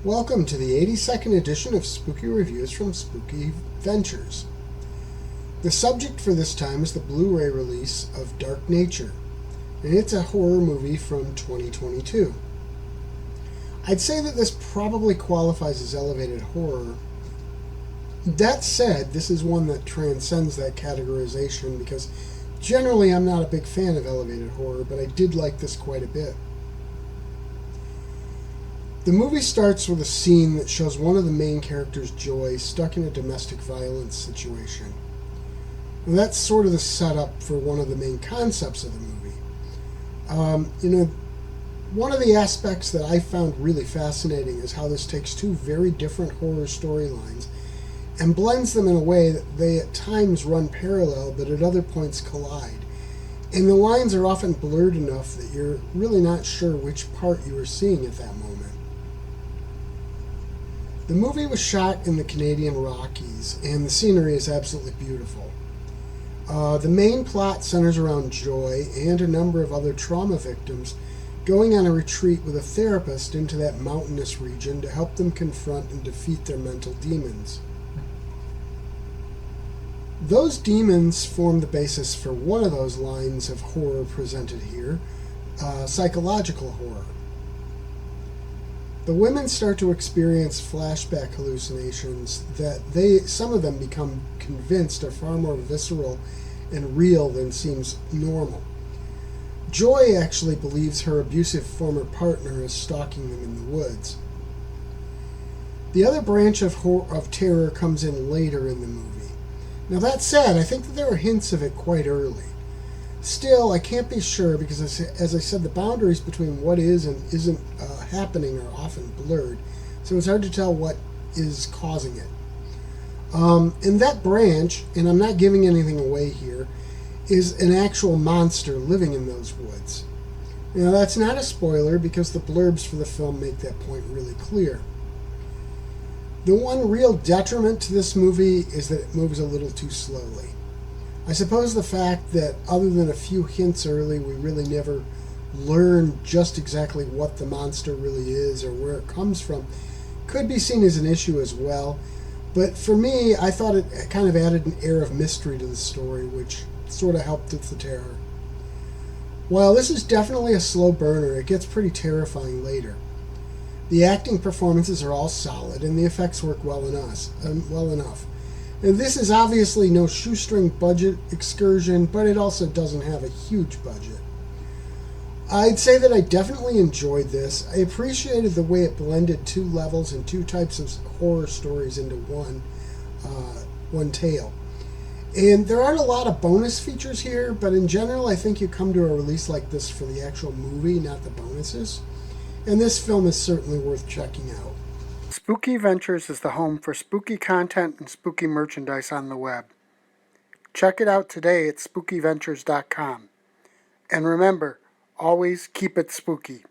Welcome to the 82nd edition of Spooky Reviews from Spooky Ventures. The subject for this time is the Blu-Ray release of Dark Nature, and it's a horror movie from 2022. I'd say that this probably qualifies as elevated horror. That said, this is one that transcends that categorization because generally I'm not a big fan of elevated horror, but I did like this quite a bit. The movie starts with a scene that shows one of the main characters, Joy, stuck in a domestic violence situation. And that's sort of the setup for one of the main concepts of the movie. One of the aspects that I found really fascinating is how this takes two very different horror storylines and blends them in a way that they at times run parallel but at other points collide. And the lines are often blurred enough that you're really not sure which part you are seeing at that moment. The movie was shot in the Canadian Rockies, and the scenery is absolutely beautiful. The main plot centers around Joy and a number of other trauma victims going on a retreat with a therapist into that mountainous region to help them confront and defeat their mental demons. Those demons form the basis for one of those lines of horror presented here, psychological horror. The women start to experience flashback hallucinations that some of them become convinced are far more visceral and real than seems normal. Joy actually believes her abusive former partner is stalking them in the woods. The other branch of terror comes in later in the movie. Now that said, I think that there are hints of it quite early. Still, I can't be sure because, as I said, the boundaries between what is and isn't happening are often blurred, so it's hard to tell what is causing it. In that branch, and I'm not giving anything away here, is an actual monster living in those woods. Now, that's not a spoiler because the blurbs for the film make that point really clear. The one real detriment to this movie is that it moves a little too slowly. I suppose the fact that other than a few hints early, we really never learn just exactly what the monster really is or where it comes from could be seen as an issue as well. But for me, I thought it kind of added an air of mystery to the story, which sort of helped with the terror. While this is definitely a slow burner, it gets pretty terrifying later. The acting performances are all solid, and the effects work well enough. And this is obviously no shoestring budget excursion, but it also doesn't have a huge budget. I'd say that I definitely enjoyed this. I appreciated the way it blended two levels and two types of horror stories into one tale. And there aren't a lot of bonus features here, but in general I think you come to a release like this for the actual movie, not the bonuses. And this film is certainly worth checking out. Spooky Ventures is the home for spooky content and spooky merchandise on the web. Check it out today at spookyventures.com. And remember, always keep it spooky.